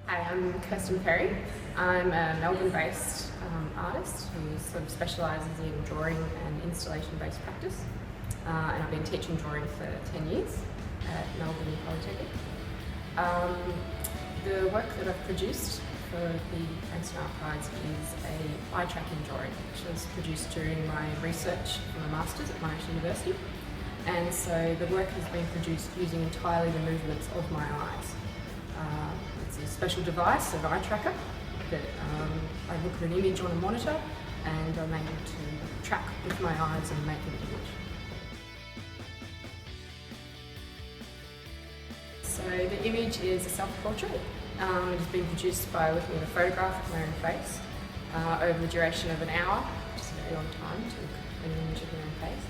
Hi, I'm Kirsten Perry. I'm a Melbourne-based artist who sort of specialises in drawing and installation-based practice. And I've been teaching drawing for 10 years at Melbourne Polytechnic. The work that I've produced for the Frankston Art Prize is a eye tracking drawing, which was produced during my research for my Masters at Monash University. And so the work has been produced using entirely the movements of my eyes. It's a special device, an eye tracker, that I look at an image on a monitor and I'm able to track with my eyes and make an image. So the image is a self-portrait. It has been produced by looking at a photograph of my own face over the duration of an hour, which is a very long time to look at an image of your own face.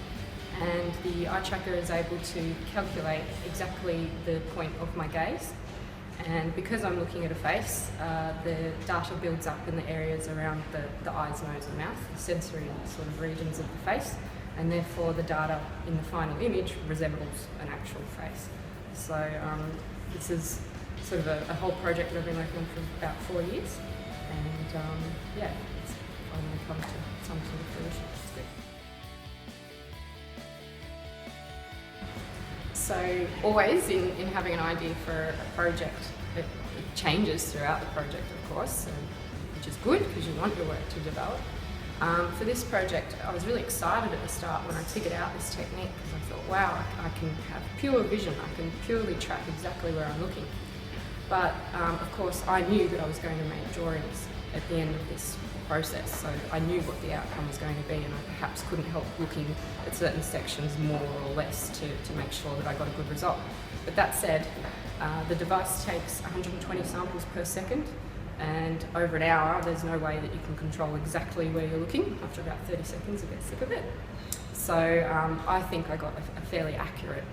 And the eye tracker is able to calculate exactly the point of my gaze. And because I'm looking at a face, the data builds up in the areas around the eyes, nose and mouth, the sensory sort of regions of the face, and therefore the data in the final image resembles an actual face. So this is sort of a whole project that I've been working on for about 4 years, and yeah, it's finally come to some sort of fruition. It's good. So always in having an idea for a project, it changes throughout the project, of course, which is good because you want your work to develop. For this project, I was really excited at the start when I figured out this technique because I thought, wow, I can have pure vision, I can purely track exactly where I'm looking. But of course, I knew that I was going to make drawings at the end of this process, so I knew what the outcome was going to be, and I perhaps couldn't help looking at certain sections more or less to make sure that I got a good result. But that said, the device takes 120 samples per second, and over an hour there's no way that you can control exactly where you're looking. After about 30 seconds you get sick of it. So I think I got a fairly accurate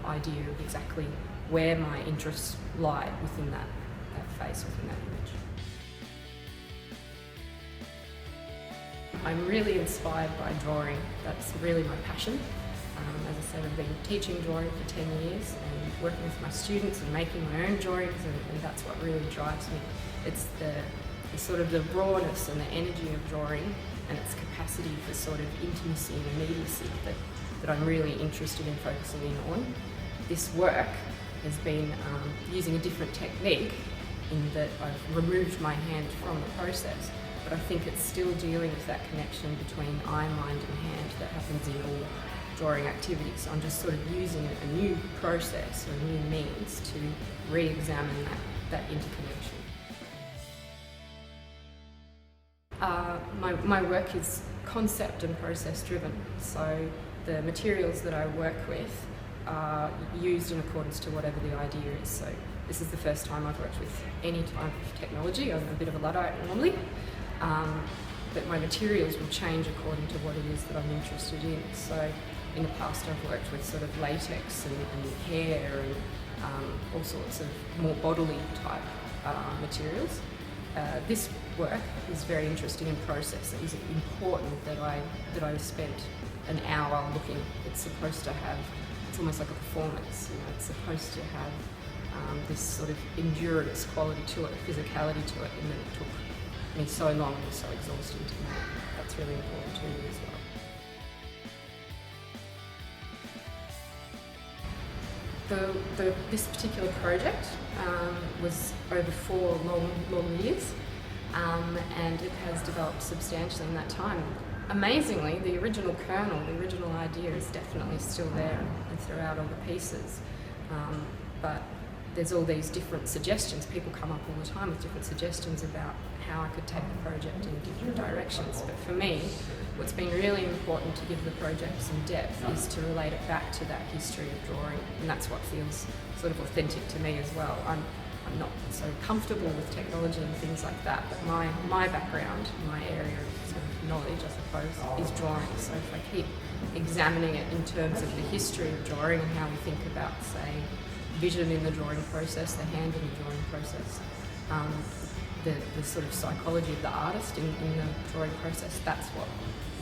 idea of exactly where my interests lie within that face, within that image. I'm really inspired by drawing. That's really my passion. As I said, I've been teaching drawing for 10 years and working with my students and making my own drawings, and that's what really drives me. It's the sort of the rawness and the energy of drawing and its capacity for sort of intimacy and immediacy that I'm really interested in focusing in on. This work has been using a different technique in that I've removed my hand from the process, but I think it's still dealing with that connection between eye, mind and hand that happens in all drawing activities. So I'm just sort of using a new process or a new means to re-examine that interconnection. My work is concept and process driven, so the materials that I work with are used in accordance to whatever the idea is. So this is the first time I've worked with any type of technology. I'm a bit of a Luddite normally, but my materials will change according to what it is that I'm interested in. So in the past I've worked with sort of latex and hair and all sorts of more bodily type materials. This work is very interesting in process. It is important that I spent an hour looking. It's supposed to have, it's almost like a performance, it's supposed to have this sort of endurance quality to it, physicality to it, and then it took me so long and was so exhausting to make. That's really important to me as well. This particular project was over 4 long years, and it has developed substantially in that time. Amazingly, the original kernel, the original idea is definitely still there and throughout all the pieces, but there's all these different suggestions. People come up all the time with different suggestions about how I could take the project in different directions. But for me, what's been really important to give the project some depth is to relate it back to that history of drawing, and that's what feels sort of authentic to me as well. I'm not so comfortable with technology and things like that, but my background, my area of sort of knowledge, I suppose, is drawing. So if I keep examining it in terms of the history of drawing and how we think about, say, vision in the drawing process, the hand in the drawing process, the sort of psychology of the artist in the drawing process, that's what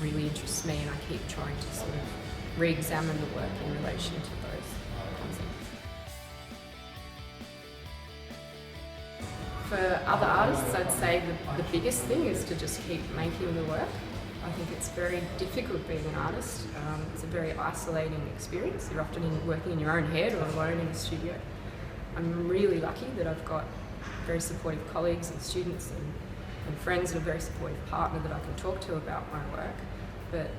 really interests me, and I keep trying to sort of re-examine the work in relation to those concepts. For other artists, I'd say the biggest thing is to just keep making the work. I think it's very difficult being an artist. It's a very isolating experience. You're often working in your own head or alone in a studio. I'm really lucky that I've got very supportive colleagues and students and friends and a very supportive partner that I can talk to about my work. But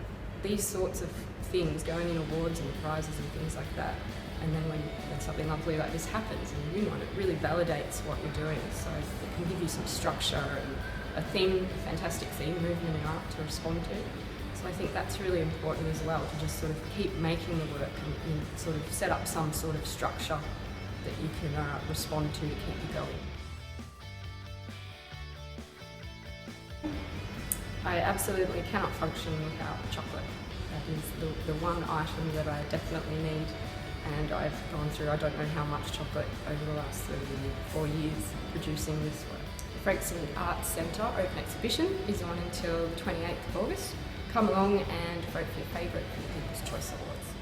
these sorts of things, going in awards and prizes and things like that, and then when something lovely like this happens and you win one, it really validates what you're doing. So it can give you some structure and a theme, a fantastic theme, movement and art to respond to. So I think that's really important as well, to just sort of keep making the work and sort of set up some sort of structure that you can respond to keep you going. I absolutely cannot function without chocolate. That is the one item that I definitely need, and I've gone through I don't know how much chocolate over the last 4 years producing this work. The Frankston Arts Centre Open Exhibition is on until the 28th of August. Come along and vote for your favourite for the People's Choice Awards.